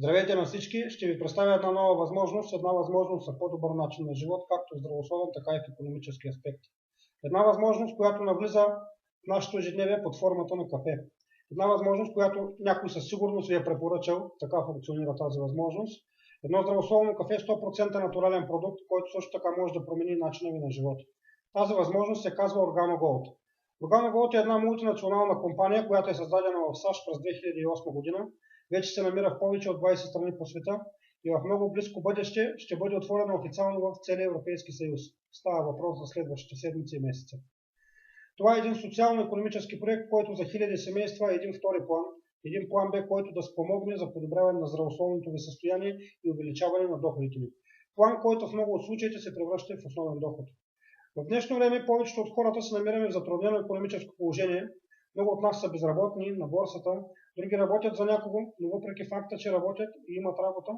Здравейте на всички! Ще ви представя една нова възможност за по-добър начин на живот, както в здравословен, така и в икономически аспект. Една възможност, която навлиза в нашето ежедневие под формата на кафе. Една възможност, която някой със сигурност ви е препоръчал, така функционира тази възможност. Едно здравословно кафе, 100% натурален продукт, който също така може да промени начина ви на живот. Тази възможност се казва OrganoGold. OrganoGold е една мултинационална компания, която е създадена в САЩ през 2008 година. Вече се намира в повече от 20 страни по света и в много близко бъдеще ще бъде отворена официално в целия Европейски съюз. Става въпрос за следващите седмици и месеци. Това е един социално-икономически проект, който за хиляди семейства е един втори план. Един план Б, който да спомогне за подобряване на здравословното ви състояние и увеличаване на доходите ви. План, който в много от случаите се превръща в основен доход. В днешно време повечето от хората се намираме в затруднено икономическо положение. Много от нас са безработни на борсата, други работят за някого, но въпреки факта, че работят и имат работа,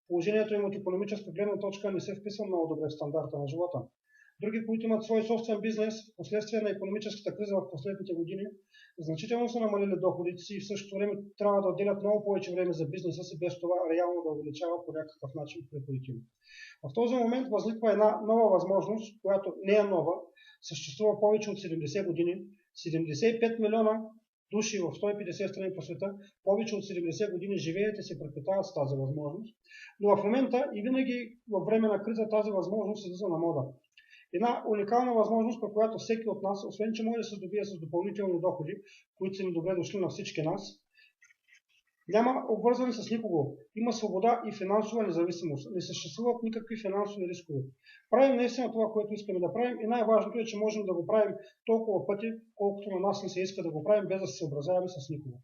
положението им от икономическа гледна точка не се вписва много добре в стандарта на живота. Други, които имат свой собствен бизнес, вследствие на икономическата криза в последните години, значително са намалили доходите си и в същото време трябва да отделят много повече време за бизнеса си, без това реално да увеличава по някакъв начин приходите им. В този момент възниква една нова възможност, която не е нова, съществува повече от 70 години. 75 милиона души в 150 страни по света, повече от 70 години живеят и се препитават с тази възможност. Но в момента и винаги във време на криза тази възможност излиза на мода. Една уникална възможност, по която всеки от нас, освен че може да се здобие с допълнителни доходи, които са ни добре дошли на всички нас, няма обвързани с никого. Има свобода и финансова независимост. Не съществуват никакви финансови рискове. Правим наистина това, което искаме да правим и най-важното е, че можем да го правим толкова пъти, колкото на нас не се иска да го правим, без да се съобразяваме с никого.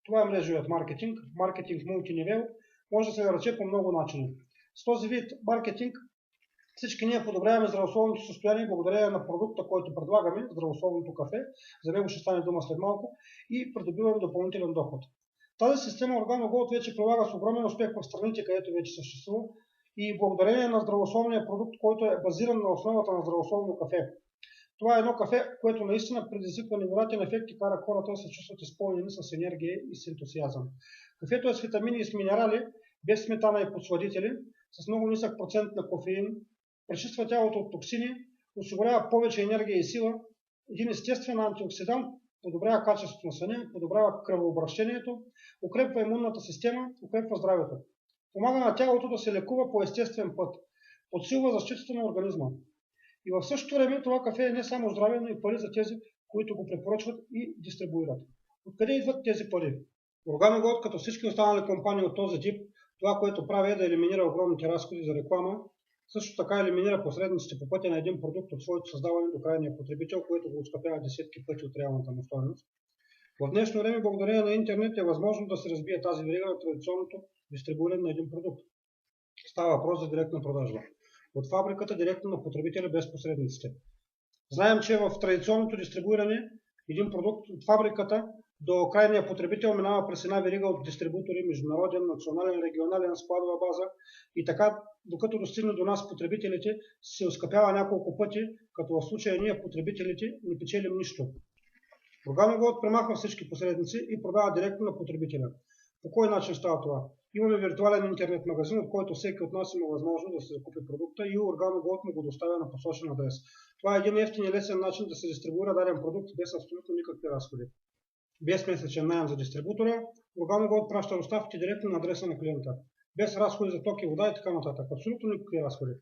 Това е мрежовият маркетинг, маркетинг мултинивел, може да се нарече по много начини. С този вид маркетинг всички ние подобряваме здравословното състояние благодарение на продукта, който предлагаме, здравословното кафе, за него ще стане дума след малко, и придобиваме допълнителен доход. Тази система OrganoGold вече прилага с огромен успех в страните, където вече съществува и благодарение на здравословния продукт, който е базиран на основата на здравословно кафе. Това е едно кафе, което наистина предизвиква невероятен ефект и кара хората да се чувстват изпълнени с енергия и с ентусиазъм. Кафето е с витамини и с минерали, без сметана и подсладители, с много нисък процент на кофеин, пречиства тялото от токсини, осигурява повече енергия и сила, един естествен антиоксидант, подобрява качеството на съня, подобрява кръвообращението, укрепва имунната система, укрепва здравето. Помага на тялото да се лекува по естествен път, подсилва защитата на организма. И в същото време това кафе е не само здраве, но и пари за тези, които го препоръчват и дистрибуират. Откъде идват тези пари? OrganoGold, като всички останали компании от този тип, това, което прави е да елиминира огромните разходи за реклама, също така елиминира посредниците по пътя на един продукт от своето създаване до крайния потребител, което го оскъпява десетки пъти от реалната му стойност. В днешно време, благодарение на интернет, е възможно да се разбие тази верига на традиционното дистрибуиране на един продукт. Става въпрос за директна продажба. От фабриката директно на потребителя без посредниците. Знаем, че в традиционното дистрибуиране един продукт от фабриката до крайния потребител минава през една верига от дистрибутори, международен, национален, регионален, складова база и така, докато достигне до нас потребителите, се оскъпява няколко пъти, като в случая ние потребителите не печелим нищо. OrganoGold премахва всички посредници и продава директно на потребителя. По кой начин става това? Имаме виртуален интернет магазин, от който всеки от нас има възможност да се закупи продукта и OrganoGold му го доставя на посочен адрес. Това е един ефтин и лесен начин да се дистрибуира даден продукт без абсолютно никакви разходи. Без месечен наем за дистрибутора, OrganoGold праща доставките директно на адреса на клиента. Без разходи за ток и вода и така нататък. Абсолютно никакви разходи.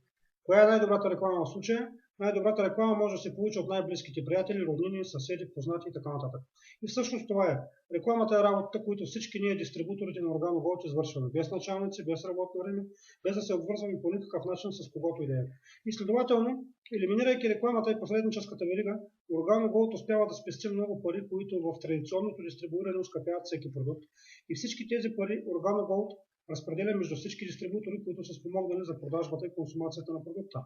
Коя е най-добрата реклама в случая? Най-добрата реклама може да се получи от най-близките приятели, роднини, съседи, познати и така нататък. И всъщност това е. Рекламата е работата, които всички ние, дистрибуторите на OrganoGold, извършваме. Без началници, без работно време, без да се обвързваме по никакъв начин с когото и да е. И следователно, елиминирайки рекламата и посредническата верига, OrganoGold успява да спести много пари, които в традиционното дистрибуиране оскъпяват всеки продукт. И всички тези пари OrganoGold разпределя между всички дистрибутори, които са спомогнали за продажбата и консумацията на продукта.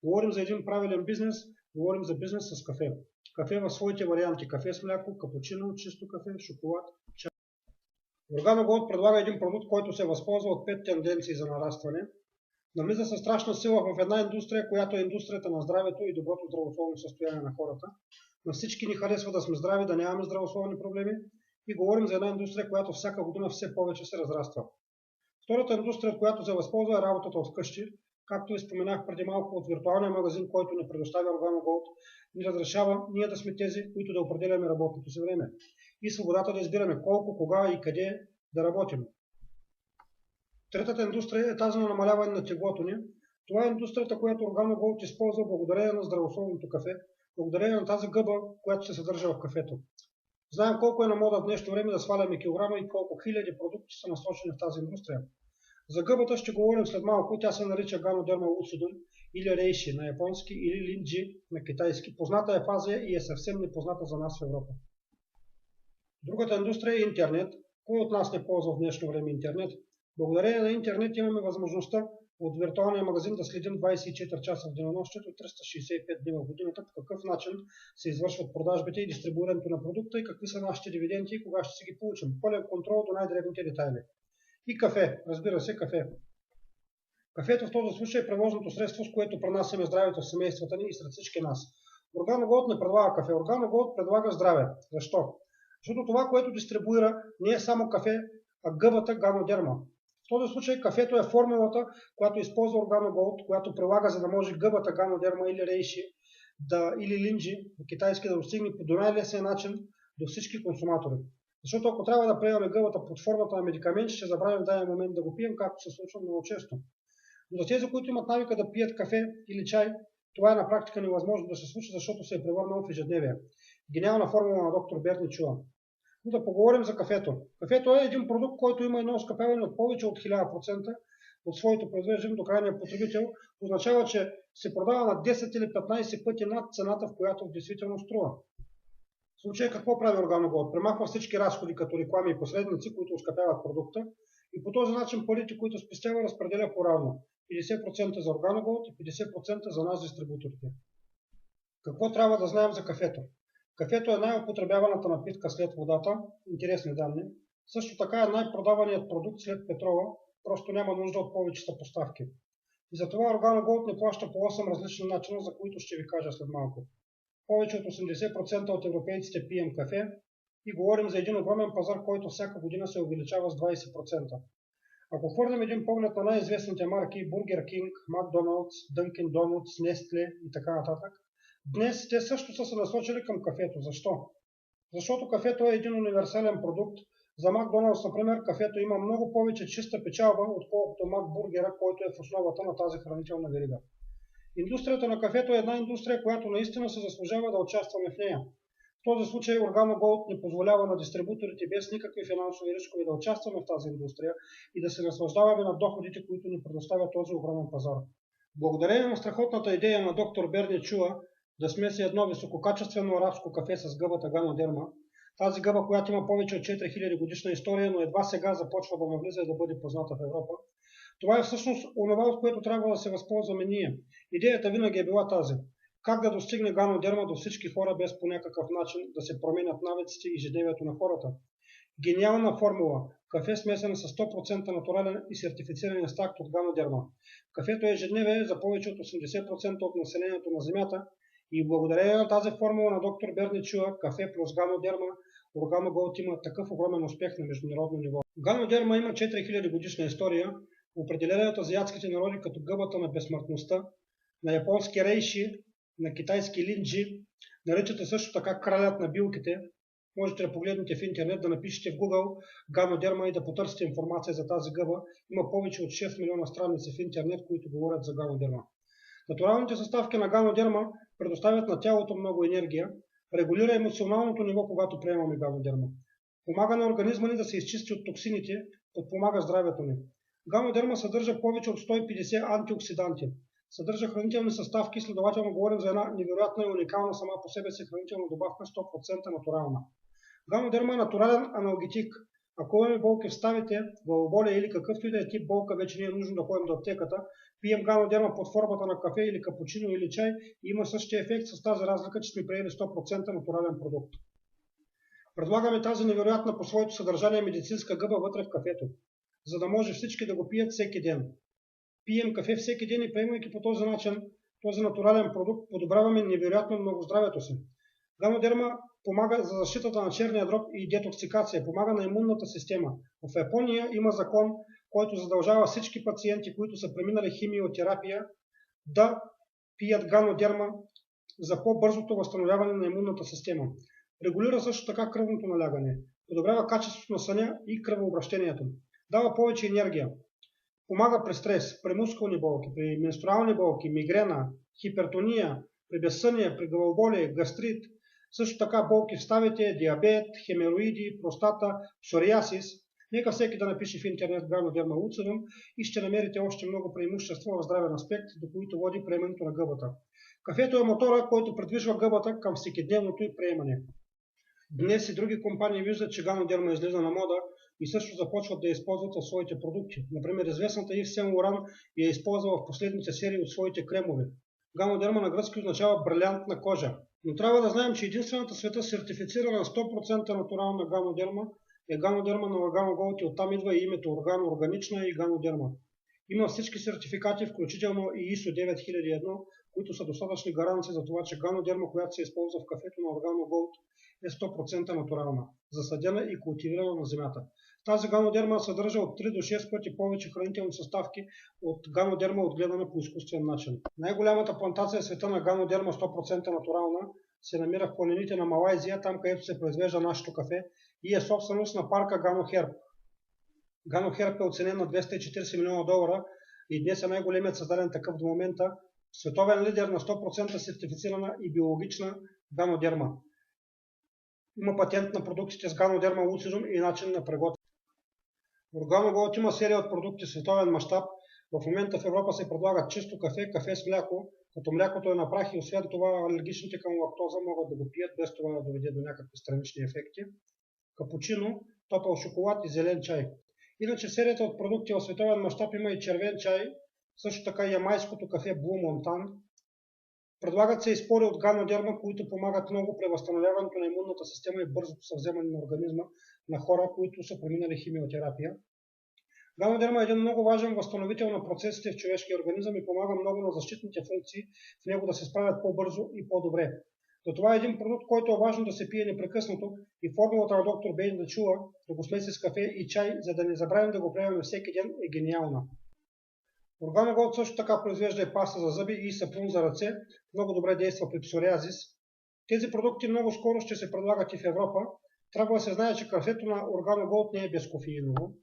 Говорим за един правилен бизнес, говорим за бизнес с кафе. Кафе в своите варианти. Кафе с мляко, капучино, чисто кафе, шоколад, чай. OrganoGold предлага един продукт, който се възползва от 5 тенденции за нарастване. Навлиза със страшна сила в една индустрия, която е индустрията на здравето и доброто здравословно състояние на хората. На всички ни харесва да сме здрави, да нямаме здравословни проблеми и говорим за една индустрия, която всяка година все повече се разраства. Втората индустрия, от която се възползва, е работата от вкъщи. Както ви споменах преди малко, от виртуалния магазин, който ни предоставя OrganoGold, ни разрешава ние да сме тези, които да определяме работното си време и свободата да избираме колко, кога и къде да работим. Третата индустрия е тази на намаляване на теглото ни. Това е индустрията, която OrganoGold използва благодарение на здравословното кафе, благодарение на тази гъба, която се съдържа в кафето. Знаем колко е на мода в днешно време да сваляме килограма и колко хиляди продукти са насочени в тази индустрия. За гъбата ще говорим след малко. Тя се нарича Ganoderma lucidum или рейши на японски или линджи на китайски. Позната е в Азия и е съвсем непозната за нас в Европа. Другата индустрия е интернет. Кой от нас не ползва в днешно време интернет? Благодарение на интернет имаме възможността от виртуалния магазин да следим 24 часа в денонощието, 365 дни в годината, по какъв начин се извършват продажбите и дистрибуирането на продукта и какви са нашите дивиденти и кога ще си ги получим. Пълен контрол до най-дребните детайли. И кафе, разбира се, кафе. Кафето в този случай е превозното средство, с което пренасяме здравето в семействата ни и сред всички нас. OrganoGold не предлага кафе, OrganoGold предлага здраве. Защо? Защото това, което дистрибуира, не е само кафе, а гъбата Ganoderma. В този случай кафето е формулата, която използва OrganoGold, която прилага, за да може гъбата Ganoderma или рейши или линджи на китайски да достигне по най-лесен начин до всички консуматори. Защото ако трябва да приемаме гъбата под формата на медикамент, ще забравим в даден момент да го пием, както се случва много често. Но за тези, които имат навика да пият кафе или чай, това е на практика невъзможно да се случи, защото се е превърнало в ежедневие. Гениална формула на доктор Берни Чуа. Но да поговорим за кафето. Кафето е един продукт, който има едно оскъпяване от повече от 1000% от своето произвеждане до крайния потребител. Означава, че се продава на 10 или 15 пъти над цената, в която действително струва. В случая какво прави OrganoGold? Премахва всички разходи като реклами и посредници, които оскъпяват продукта и по този начин парите, които спестява, разпределя по-равно. 50% за OrganoGold и 50% за нас, дистрибуторите. Какво трябва да знаем за кафето? Кафето е най-употребяваната напитка след водата, интересни данни. Също така е най-продаваният продукт след петрола, просто няма нужда от повече съпоставки. И затова OrganoGold не плаща по 8 различни начина, за които ще ви кажа след малко. Повече от 80% от европейците пием кафе и говорим за един огромен пазар, който всяка година се увеличава с 20%. Ако хвърлим един поглед на най-известните марки Burger King, McDonald's, Dunkin' Donuts, Nestle и така нататък, днес те също са се насочили към кафето. Защо? Защото кафето е един универсален продукт. За McDonald's, например, кафето има много повече чиста печалба, отколкото McBurger, който е в основата на тази хранителна верига. Индустрията на кафето е една индустрия, която наистина се заслужава да участваме в нея. В този случай OrganoGold ни позволява на дистрибуторите без никакви финансови рискове да участваме в тази индустрия и да се наслаждаваме на доходите, които ни предоставя този огромен пазар. Благодарение на страхотната идея на доктор Берни Чуа да смеси едно висококачествено арабско кафе с гъбата Ganoderma, тази гъба, която има повече от 4000 годишна история, но едва сега започва да навлиза и да бъде позната в Европа. Това е всъщност онова, от което трябва да се възползваме ние. Идеята винаги е била тази. Как да достигне Ganoderma до всички хора без по някакъв начин да се променят навиците и ежедневието на хората. Гениална формула. Кафе смесено с 100% натурален и сертифициран екстракт от Ganoderma. Кафето е ежедневие за повече от 80% от населението на Земята и благодарение на тази формула на доктор Берни Чуа, кафе плюс Ganoderma, OrganoGold има такъв огромен успех на международно ниво. Ganoderma има 4000 годишна история, определена от азиатските народи като гъбата на безсмъртността, на японски рейши, на китайски линджи, наричате също така кралят на билките. Можете да погледнете в интернет, да напишете в Google Ganoderma и да потърсите информация за тази гъба. Има повече от 6 милиона страници в интернет, които говорят за Ganoderma. Натуралните съставки на Ganoderma предоставят на тялото много енергия, регулира емоционалното ниво, когато приемаме Ganoderma. Помага на организма ни да се изчисти от токсините, подпомага здравето ни. Ganoderma съдържа повече от 150 антиоксиданти. Съдържа хранителни съставки, следователно говорим за една невероятна и уникална сама по себе си хранителна добавка 100% натурална. Ganoderma е натурален аналгетик. Ако имаме болки в ставите, главоболие или какъвто и да е тип болка, вече не е нужно да ходим до аптеката, пием Ganoderma под формата на кафе или капучино или чай и има същия ефект с тази разлика, че сме приели 100% натурален продукт. Предлагаме тази невероятна по своето съдържание медицинска гъба вътре в кафето, за да може всички да го пият всеки ден. Пием кафе всеки ден и приемайки по този начин този натурален продукт, подобряваме невероятно много здравето си. Ganoderma помага за защитата на черния дроб и детоксикация, помага на имунната система. В Япония има закон, който задължава всички пациенти, които са преминали химиотерапия, да пият ганодерма за по-бързото възстановяване на имунната система. Регулира също така кръвното налягане, подобрява качеството на съня и кръвообращението, дава повече енергия, помага при стрес, при мускулни болки, при менструални болки, мигрена, хипертония, при безсъние, при главоболие, гастрит, също така болки в ставите, диабет, хемероиди, простата, псориасис. Нека всеки да напише в интернет ганодерма луцидум и ще намерите още много преимущества в здравен аспект, до които води приемането на гъбата. Кафето е мотора, който придвижва гъбата към всекидневното й приемане. Днес и други компании виждат, че ганодерма излиза на мода и също започват да я използват в своите продукти. Например, известната Ив Сен Лоран я използва в последните серии от своите кремове. Ганодерма на гръцки означава брилянтна кожа. Но трябва да знаем, че единствената света сертифицирана 100% натурална ганодерма е ганодерма на Organogold и оттам идва и името органична и ганодерма. Има всички сертификати, включително и ISO 9001, които са достатъчни гаранции за това, че ганодерма, която се използва в кафето на Organogold, е 100% натурална, засадена и култивирана на земята. Тази ганодерма съдържа от 3 до 6 пъти повече хранителни съставки от ганодерма, отгледана по изкуствен начин. Най-голямата плантация в света на ганодерма 100% натурална се намира в планините на Малайзия, там където се произвежда нашето кафе и е собственост на парка Ганохерб. Ганохерб е оценен на $240 милиона и днес е най-големият създаден такъв до момента, световен лидер на 100% сертифицирана и биологична ганодерма. Има патент на продуктите с ганодерма луцидум и начин на приготвяне. Organogold има серия от продукти в световен мащаб. В момента в Европа се предлага чисто кафе, кафе с мляко, като млякото е на прах и освен това алергичните към лактоза могат да го пият без това да доведе до някакви странични ефекти. Капучино, топъл шоколад и зелен чай. Иначе серията от продукти в световен мащаб има и червен чай, също така и ямайското кафе Blue Mountain. Предлагат се и спори от ганодерма, които помагат много при възстановяването на имунната система и бързото съвземане на организма на хора, които са преминали химиотерапия. Ганодерма е един много важен възстановител на процесите в човешкия организъм и помага много на защитните функции в него да се справят по-бързо и по-добре. Затова е един продукт, който е важно да се пие непрекъснато и формулата на доктор Бейн да чува, да го смеси с кафе и чай, за да не забравим да го приемаме всеки ден, е гениална. Organogold също така произвежда и паста за зъби и сапун за ръце, много добре действа при псориазис. Тези продукти много скоро ще се предлагат и в Европа. Трябва да се знае, че кафето на Organogold не е безкофеиново.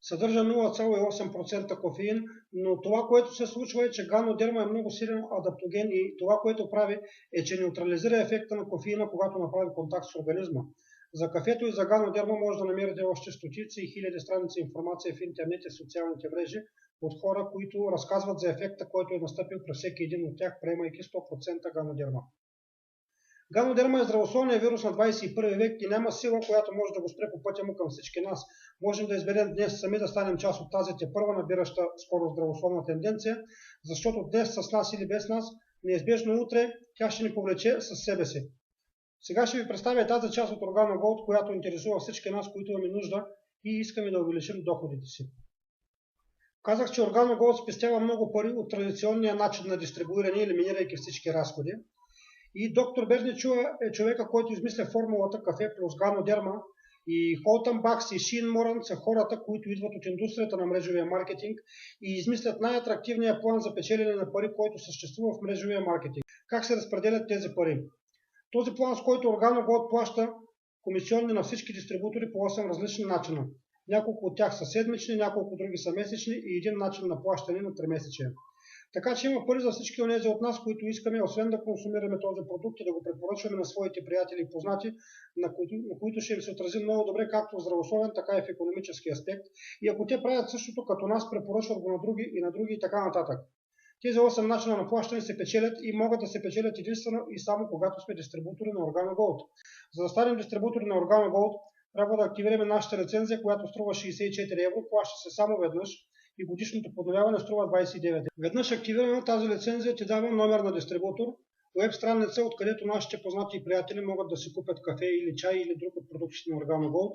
Съдържа 0,8% кофеин, но това, което се случва е, че ганодерма е много силен адаптоген и това, което прави е, че неутрализира ефекта на кофеина, когато направи контакт с организма. За кафето и за ганодерма може да намерите още стотици и хиляди страници информация в интернет и социалните мрежи от хора, които разказват за ефекта, който е настъпил при всеки един от тях, приемайки 100% ганодерма. Ганодерма е здравословният вирус на 21 век и няма сила, която може да го спре по пътя му към всички нас. Можем да изберем днес сами да станем част от тази тепърва набираща скоро здравословна тенденция, защото днес с нас или без нас, неизбежно утре тя ще ни повлече със себе си. Сега ще ви представя тази част от Organogold, която интересува всички нас, които имаме нужда и искаме да увеличим доходите си. Казах, че Organogold спестява много пари от традиционния начин на дистрибуиране, елиминирайки всички разходи. И доктор Берни Чуа е човека, който измисля формулата кафе плюс ганодерма, и Холтън Бакс и Шин Моран са хората, които идват от индустрията на мрежовия маркетинг и измислят най-атрактивния план за печелене на пари, който съществува в мрежовия маркетинг. Как се разпределят тези пари? Този план, с който Organogold плаща комисионни на всички дистрибутори по 8 различни начина. Няколко от тях са седмични, няколко други са месечни и един начин на плащане на 3-месечие. Така че има пари за всички онези от нас, които искаме, освен да консумираме този продукт и да го препоръчваме на своите приятели и познати, на които ще им се отрази много добре както в здравословен, така и в икономически аспект. И ако те правят същото като нас, препоръчват го на други и така нататък. Тези 8 начина на плащане се печелят и могат да се печелят единствено и само когато сме дистрибутори на Organogold. За да станем дистрибутори на Organogold, трябва да активираме нашата лицензия, която струва 64 евро, плаща се само веднъж и годишното подновяване струва 29. Веднъж активирана тази лицензия ти дава номер на дистрибутор, уеб страница, откъдето нашите познати и приятели могат да си купят кафе или чай или друг от продуктите на Organogold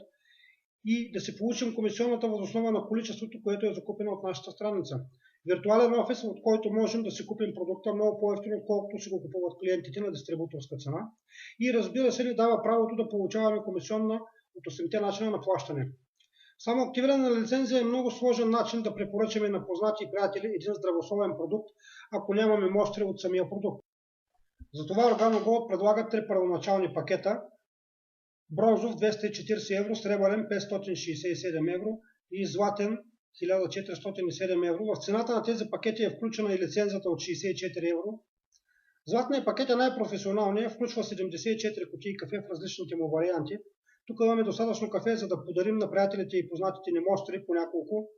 и да си получим комисионната въз основа на количеството, което е закупено от нашата страница. Виртуален офис, от който можем да си купим продукта много по-евтино, отколкото си го купуват клиентите на дистрибуторска цена. И разбира се, ни дава правото да получаваме комисионна от 8-те начина на плащане. Само активиране на лицензия е много сложен начин да препоръчаме на познати и приятели един здравословен продукт, ако нямаме мостри от самия продукт. Затова Organo Gold предлага 3 първоначални пакета: бронзов 240 евро, сребърен 567 евро и златен 1407 евро. В цената на тези пакети е включена и лицензията от 64 евро. Златният пакет е най-професионалният, включва 74 кутии кафе в различните му варианти. Тук имаме достатъчно кафе, за да подарим на приятелите и познатите ни мостри по няколко.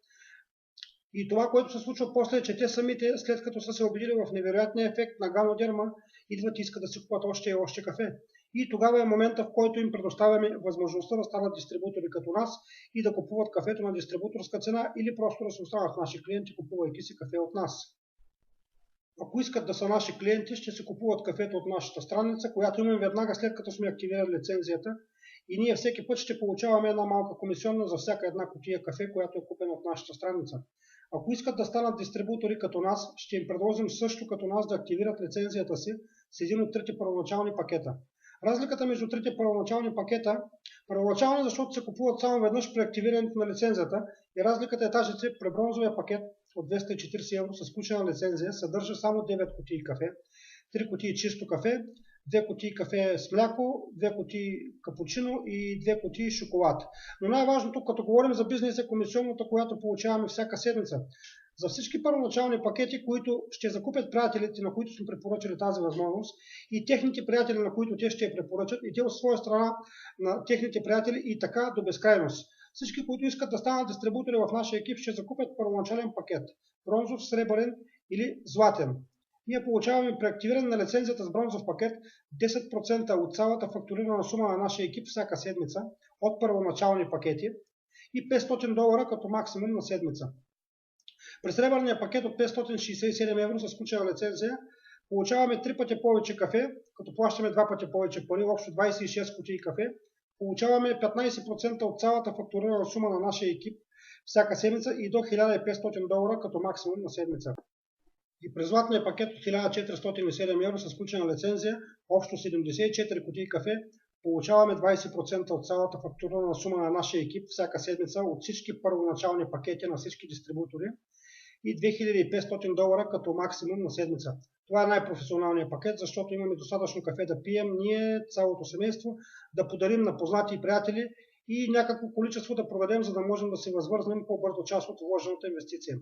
И това, което се случва после, е, че те самите, след като са се убедили в невероятния ефект на ганодерма, идват и искат да си купат още и още кафе. И тогава е момента, в който им предоставяме възможността да станат дистрибутори като нас и да купуват кафето на дистрибуторска цена или просто да се останат наши клиенти, купувайки си кафе от нас. Ако искат да са наши клиенти, ще си купуват кафето от нашата страница, която имаме веднага след като сме активирали лицензията, и ние всеки път ще получаваме една малка комисионна за всяка една кутия кафе, която е купена от нашата страница. Ако искат да станат дистрибутори като нас, ще им предложим също като нас да активират лицензията си с един от трите първоначални пакета. Разликата между трите първоначални пакета, първоначални, защото се купуват само веднъж при активирането на лицензията, и разликата е тази, че при бронзовия пакет от 240 евро с включена лицензия съдържа само 9 кутии кафе, 3 кутии чисто кафе, 2 кутии кафе с мляко, 2 кутии капучино и 2 кутии шоколад. Но най-важното, като говорим за бизнес, е комисионната, която получаваме всяка седмица. За всички първоначални пакети, които ще закупят приятелите, на които сме препоръчали тази възможност, и техните приятели, на които те ще я препоръчат, и те от своя страна на техните приятели, и така до безкрайност. Всички, които искат да станат дистрибутори в нашия екип, ще закупят първоначален пакет – бронзов, сребърен или златен. Ние получаваме при активиране на лицензията с бронзов пакет 10% от цялата фактурирана сума на нашия екип всяка седмица от първоначални пакети и $500 като максимум на седмица. При сребърния пакет от 567 евро с включена лицензия получаваме 3 пъти повече кафе, като плащаме 2 пъти повече пари, общо 26 кутии кафе. Получаваме 15% от цялата фактурирана сума на нашия екип всяка седмица и до $1500 като максимум на седмица. И при златния пакет от 1407 евро с включена лицензия, общо 74 кутии кафе, получаваме 20% от цялата фактурирана сума на нашия екип всяка седмица от всички първоначални пакети на всички дистрибутори и $2500 като максимум на седмица. Това е най-професионалният пакет, защото имаме достатъчно кафе да пием ние, цялото семейство, да подарим на познати и приятели и някакво количество да проведем, за да можем да се възвърнем по-бързо част от вложената инвестиция.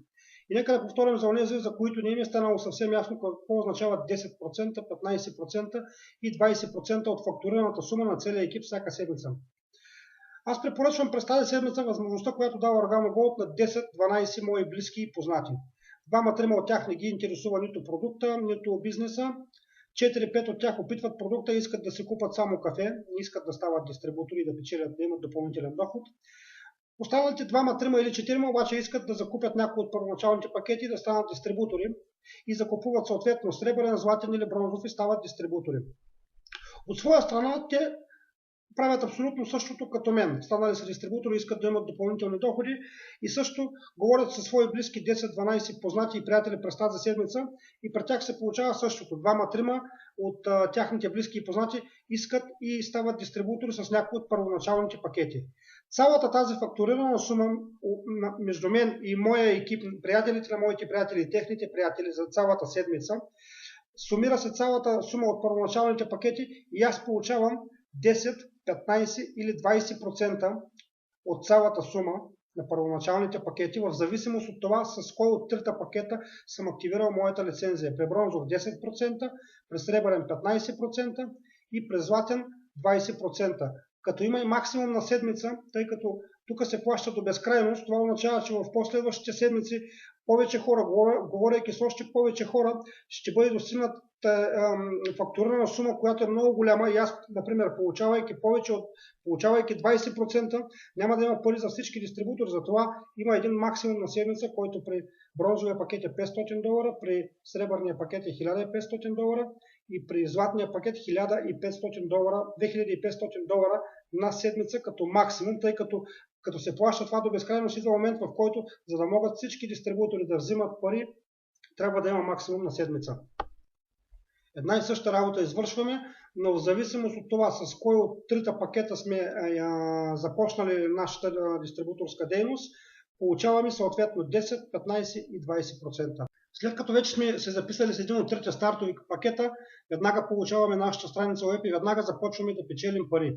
И нека да повторим за онези, за които не им е станало съвсем ясно какво означават 10%, 15% и 20% от фактурираната сума на целия екип всяка седмица. Аз препоръчвам през тази седмица възможността, която дава Organo Gold на 10-12 мои близки и познати. 2-3 от тях не ги интересува нито продукта, нито бизнеса. 4-5 от тях опитват продукта и искат да си купат само кафе, не искат да стават дистрибутори и да печелят, да имат допълнителен доход. Останалите 2-3 или 4 обаче искат да закупят някои от първоначалните пакети и да станат дистрибутори и закупуват съответно сребърен, златен или бронзов и стават дистрибутори. От своя страна те правят абсолютно същото като мен. Станали са дистрибутори, искат да имат допълнителни доходи и също говорят със свои близки 10-12 познати и приятели през тази седмица и при тях се получава същото. 2-3 от тяхните близки и познати искат и стават дистрибутори с някои от първоначалните пакети. Цялата тази фактурирана сума между мен и моя екип, приятелите на моите приятели и техните приятели за цялата седмица, сумира се цялата сума от първоначалните пакети и аз получавам 10, 15 или 20% от цялата сума на първоначалните пакети, в зависимост от това с кой от трите пакета съм активирал моята лицензия. При бронзов 10%, при сребърен 15% и при златен 20%. Като има и максимум на седмица, тъй като тук се плаща до безкрайност, това означава, че в последващите седмици повече хора, говорейки с още повече хора, ще бъде достигнат фактурирана сума, която е много голяма и аз, например, получавайки 20%, няма да има пари за всички дистрибутори, затова има един максимум на седмица, който при бронзовия пакет е $500, при сребърния пакет е $1500 и при златния пакет $2500 на седмица като максимум, тъй като се плаща това до безкрайност, идва момент, в който, за да могат всички дистрибутори да взимат пари, трябва да има максимум на седмица. Една и съща работа извършваме, но в зависимост от това с кой от трите пакета сме започнали нашата дистрибуторска дейност, получаваме съответно 10, 15 и 20%. След като вече сме се записали с един от трите стартови пакета, веднага получаваме нашата страница web и веднага започваме да печелим пари.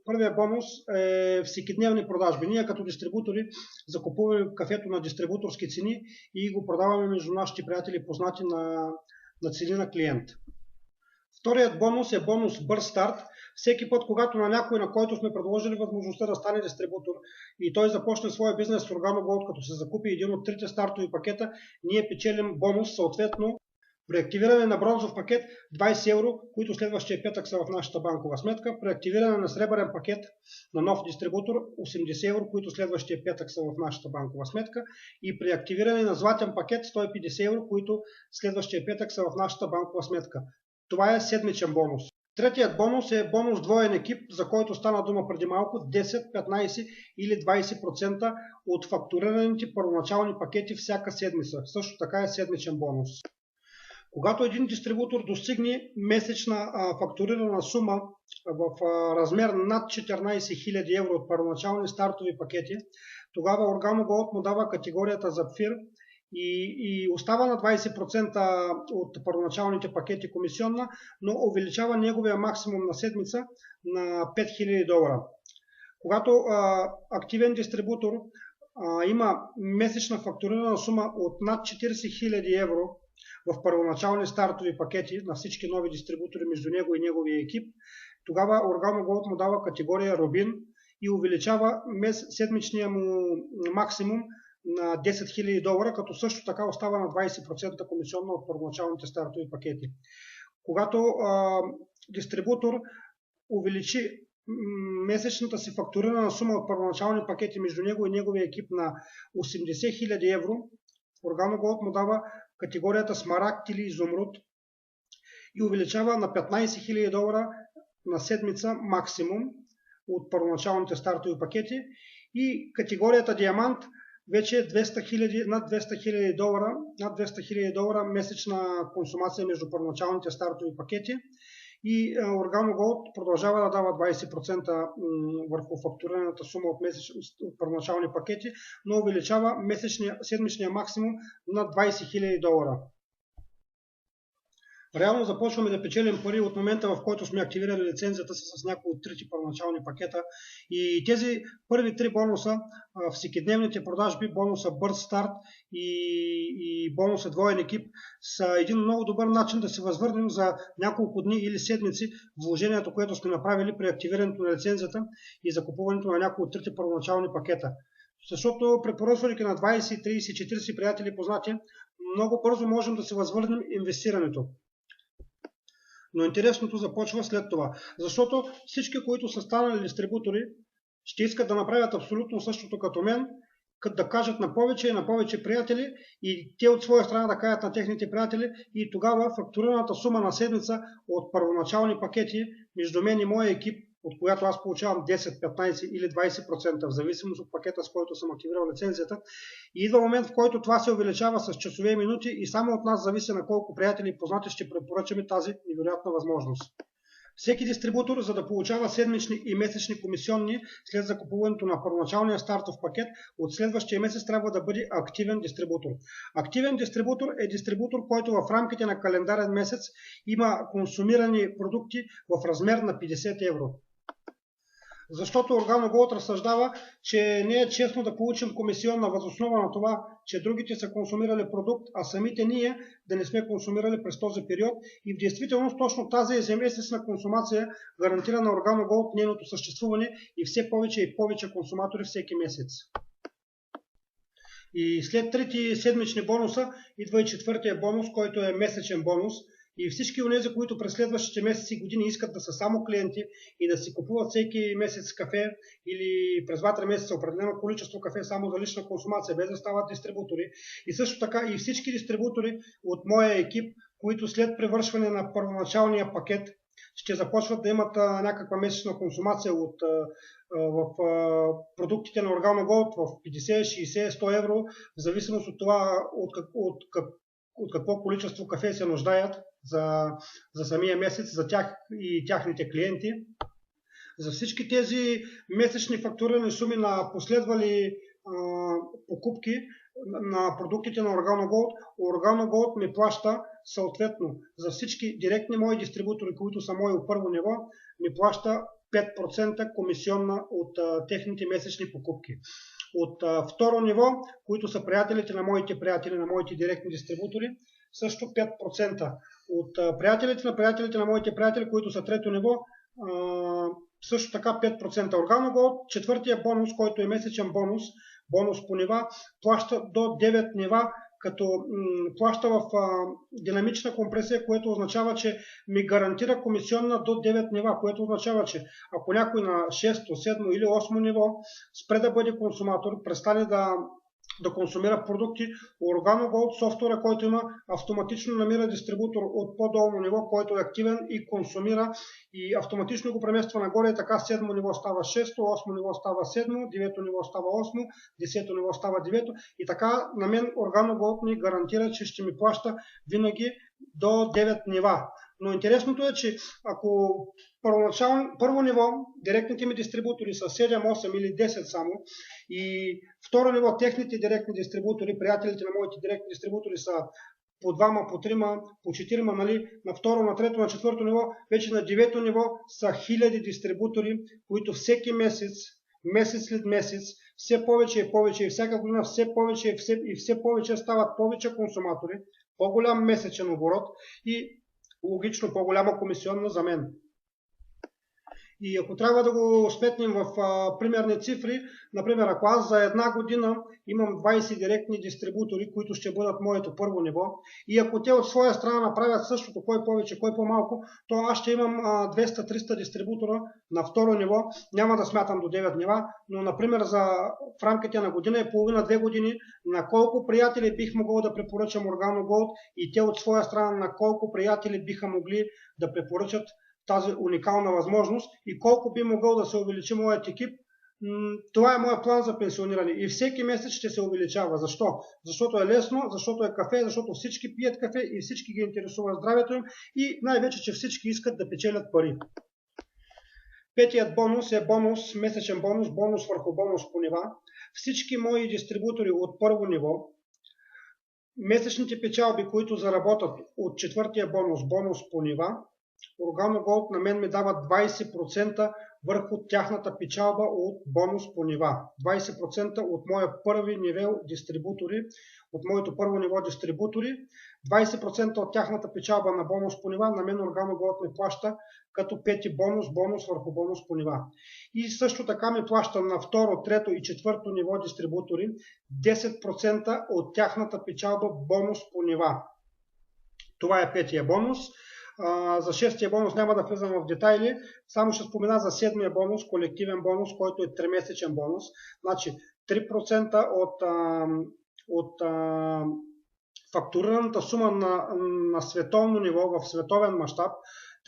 Първият бонус е всекидневни продажби. Ние като дистрибутори закупуваме кафето на дистрибуторски цени и го продаваме между нашите приятели познати на цени на клиент. Вторият бонус е бонус бърз старт. Всеки път, когато на някой, на който сме предложили възможността да стане дистрибутор и той започне своя бизнес с OrganoGold, като се закупи един от трите стартови пакета, ние печелим бонус съответно при активиране на бронзов пакет 20 евро, които следващия петък са в нашата банкова сметка. При активиране на сребърен пакет на нов дистрибутор 80 евро, които следващия петък са в нашата банкова сметка. И при активиране на златен пакет 150 евро, които следващия петък са в нашата банкова сметка. Това е седмичен бонус. Третият бонус е бонус двоен екип, за който стана дума преди малко, 10, 15 или 20% от фактурираните първоначални пакети всяка седмица. Също така е седмичен бонус. Когато един дистрибутор достигне месечна фактурирана сума в размер над 14 000 евро от първоначални стартови пакети, тогава OrganoGold му дава категорията Запфир и остава на 20% от първоначалните пакети комисионна, но увеличава неговия максимум на седмица на $5000. Когато активен дистрибутор има месечна фактурирана сума от над 40 000 евро в първоначални стартови пакети на всички нови дистрибутори между него и неговия екип, тогава OrganoGold му дава категория Рубин и увеличава седмичния му максимум на $10 000, като също така остава на 20% комисионна от първоначалните стартови пакети. Когато дистрибутор увеличи месечната си фактурирана сума от първоначални пакети между него и неговия екип на 80 000 евро, OrganoGold му дава категорията Смарагд или Изумруд и увеличава на $15 000 на седмица максимум от първоначалните стартови пакети и категорията Диамант вече е над $200 000 месечна консумация между първоначалните стартови пакети и OrganoGold продължава да дава 20% върху фактурираната сума от първоначални пакети, но увеличава седмичния максимум на $20 000. Реално започваме да печелим пари от момента, в който сме активирали лицензията си с някои от трите първоначални пакета. И тези първи три бонуса, всекидневните продажби, бонуса бърз старт и бонуса двоен екип, са един много добър начин да се възвърнем за няколко дни или седмици вложението, което сме направили при активирането на лицензията и закупуването на някои от трите първоначални пакета. Защото препоръчвайки на 20, 30, 40 приятели познати, много бързо можем да се възвърнем инвестирането. Но интересното започва след това, защото всички, които са станали дистрибутори, ще искат да направят абсолютно същото като мен, да кажат на повече и на повече приятели и те от своя страна да кажат на техните приятели и тогава фактурираната сума на седмица от първоначални пакети между мен и моя екип, от която аз получавам 10, 15 или 20% в зависимост от пакета, с който съм активирал лицензията. И идва момент, в който това се увеличава с часове и минути и само от нас зависи на колко приятели и познати ще препоръчаме тази невероятна възможност. Всеки дистрибутор, за да получава седмични и месечни комисионни след закупуването на първоначалния стартов пакет, от следващия месец трябва да бъде активен дистрибутор. Активен дистрибутор е дистрибутор, който в рамките на календарен месец има консумирани продукти в размер на 50 евро. Защото OrganoGold разсъждава, че не е честно да получим комисионна въз основа на това, че другите са консумирали продукт, а самите ние да не сме консумирали през този период. И в действителност точно тази ежемесечна консумация гарантира на OrganoGold нейното съществуване и все повече и повече консуматори всеки месец. И след трети седмични бонуса идва и четвъртия бонус, който е месечен бонус. И всички онези, които през следващите месеци и години искат да са само клиенти и да си купуват всеки месец кафе или през 2-3 месеца определено количество кафе само за лична консумация, без да стават дистрибутори. И също така и всички дистрибутори от моя екип, които след привършване на първоначалния пакет ще започват да имат някаква месечна консумация в продуктите на OrganoGold в 50, 60, 100 евро, в зависимост от това от какво количество кафе се нуждаят, за самия месец, за тях и тяхните клиенти. За всички тези месечни фактурирани суми на последвали покупки на продуктите на OrganoGold, OrganoGold ми плаща съответно за всички директни мои дистрибутори, които са мои от първо ниво, ми плаща 5% комисионна от техните месечни покупки. От второ ниво, които са приятелите на моите приятели, на моите директни дистрибутори, също 5%. От приятелите на моите приятели, които са трето ниво, също така 5%. OrganoGold, четвъртия бонус, който е месечен бонус по нива, плаща до 9 нива, като плаща в динамична компресия, което означава, че ми гарантира комисионна до 9 нива, което означава, че ако някой на 6, 7 или 8 ниво спре да бъде консуматор, престане да консумира продукти, OrganoGold софтуера, който има, автоматично намира дистрибутор от по-долно ниво, който е активен и консумира и автоматично го премества нагоре, и така 7 ниво става 6, 8 ниво става 7, 9 ниво става 8, 10 ниво става 9 и така на мен OrganoGold ми гарантира, че ще ми плаща винаги до 9 нива. Но интересното е, че ако първо ниво, директните ми дистрибутори са 7, 8 или 10 само и второ ниво, техните директни дистрибутори, приятелите на моите директни дистрибутори са по 2, по 3, по 4, нали, на второ, на трето, на четвърто ниво, вече на 9 ниво са хиляди дистрибутори, които всеки месец след месец, все повече и повече и всяка година все повече и все повече стават повече консуматори, по-голям месечен оборот и логично по-голяма комисионна за мен. И ако трябва да го сметнем в примерни цифри, например, ако аз за една година имам 20 директни дистрибутори, които ще бъдат моето първо ниво, и ако те от своя страна направят същото, кой повече, кой по-малко, то аз ще имам 200-300 дистрибутора на второ ниво, няма да смятам до 9 нива, но например в рамките на година и половина, 2 години, на колко приятели бих могъл да препоръчам OrganoGold и те от своя страна на колко приятели биха могли да препоръчат тази уникална възможност и колко би могъл да се увеличи моят екип. Това е моят план за пенсиониране и всеки месец ще се увеличава. Защо? Защото е лесно, защото е кафе, защото всички пият кафе и всички ги интересува здравето им и най-вече, че всички искат да печелят пари. Петият бонус е месечен бонус върху бонус по нива. Всички мои дистрибутори от първо ниво, месечните печалби, които заработят от четвъртия бонус по нива, OrganoGold на мен ми дава 20% върху тяхната печалба от бонус по нива. 20% от моя първи ниво дистрибутори, от моето първо ниво дистрибутори, 20% от тяхната печалба на бонус по нива, на мен OrganoGold ми плаща като пети бонус върху бонус по нива. И също така ми плаща на второ, трето и четвърто ниво дистрибутори 10% от тяхната печалба бонус по нива. Това е петия бонус. За шестия бонус няма да влизам в детайли, само ще спомена за седмия бонус, колективен бонус, който е 3-месечен бонус. Значи 3% от фактурираната сума на световно ниво, в световен мащаб,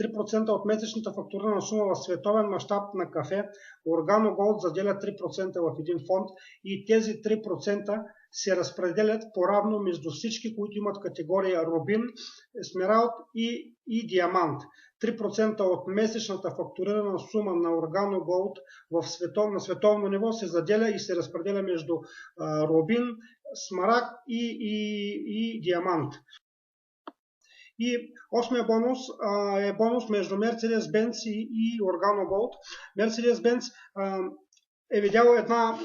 3% от месечната фактурирана сума в световен мащаб на кафе, OrganoGold заделя 3% в един фонд и тези 3% се разпределят поравно между всички, които имат категория Рубин, Есмералд и Диамант. 3% от месечната фактурирана сума на OrganoGold на световно ниво се заделя и се разпределя между Рубин, Смарагд и Диамант. И осмия бонус е бонус между Mercedes-Benz и OrganoGold. Mercedes-Benz е видял една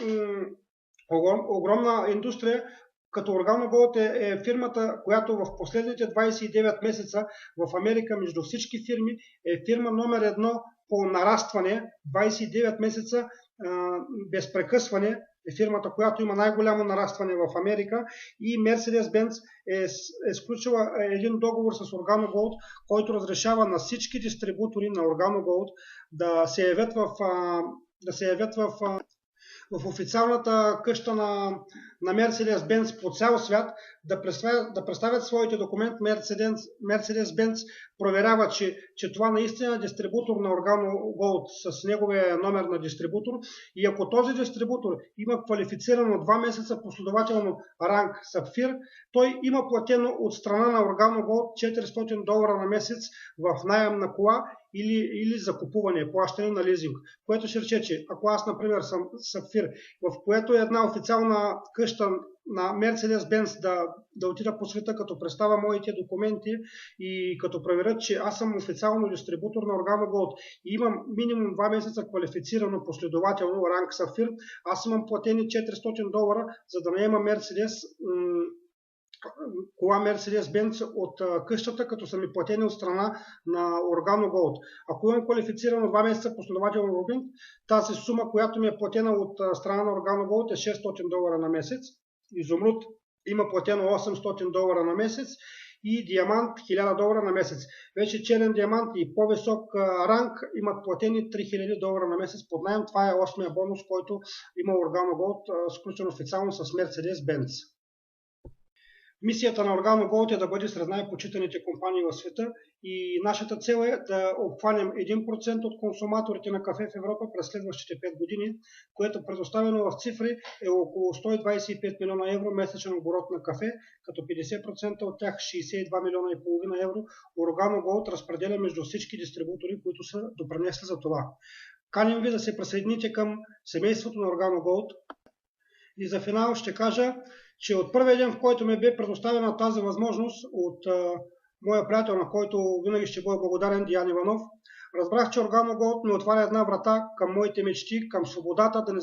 огромна индустрия, като OrganoGold е фирмата, която в последните 29 месеца в Америка между всички фирми е фирма номер 1 по нарастване, 29 месеца без прекъсване е фирмата, която има най-голямо нарастване в Америка и Mercedes-Benz е сключила един договор с OrganoGold, който разрешава на всички дистрибутори на OrganoGold да се явят в официалната къща на Mercedes-Benz по цял свят да представят своите документи. Mercedes-Benz проверява, че това наистина е дистрибутор на Organo Gold с неговия номер на дистрибутор, и ако този дистрибутор има квалифицирано 2 месеца последователно ранг Сапфир, той има платено от страна на Organo Gold $400 на месец в наем на кола или закупуване, плащане на лизинг. Което ще рече, че ако аз, например, съм Сапфир, в което е една официална къща на Mercedes-Benz да отида по света, като представя моите документи и като проверят, че аз съм официално дистрибутор на Organo Gold и имам минимум 2 месеца квалифицирано последователно ранг Сапфир, аз имам платени $400, за да наема кола Mercedes-Benz от къщата, като са ми платени от страна на Organo Gold. Ако имам квалифицирано 2 месеца последователно рубинг, тази сума, която ми е платена от страна на Organo Gold е $600 на месец. Изумруд има платено $800 на месец и диамант $1000 на месец. Вече черен диамант и по-висок ранг имат платени $3000 на месец под наем. Това е 8-я бонус, който има Organo Gold, сключен официално с Mercedes-Benz. Мисията на Organo Gold е да бъде сред най-почитаните компании в света и нашата цел е да обхванем 1% от консуматорите на кафе в Европа през следващите 5 години, което предоставено в цифри е около 125 милиона евро месечен оборот на кафе, като 50% от тях, 62 милиона и половина евро, Organo Gold разпределя между всички дистрибутори, които са допринесли за това. Каним ви да се присъедините към семейството на Organo Gold. И за финал ще кажа, че от първия ден, в който ми бе предоставена тази възможност от моя приятел, на който винаги ще бъда благодарен, Диан Иванов, разбрах, че Organo Gold ми отваря една врата към моите мечти, към свободата да не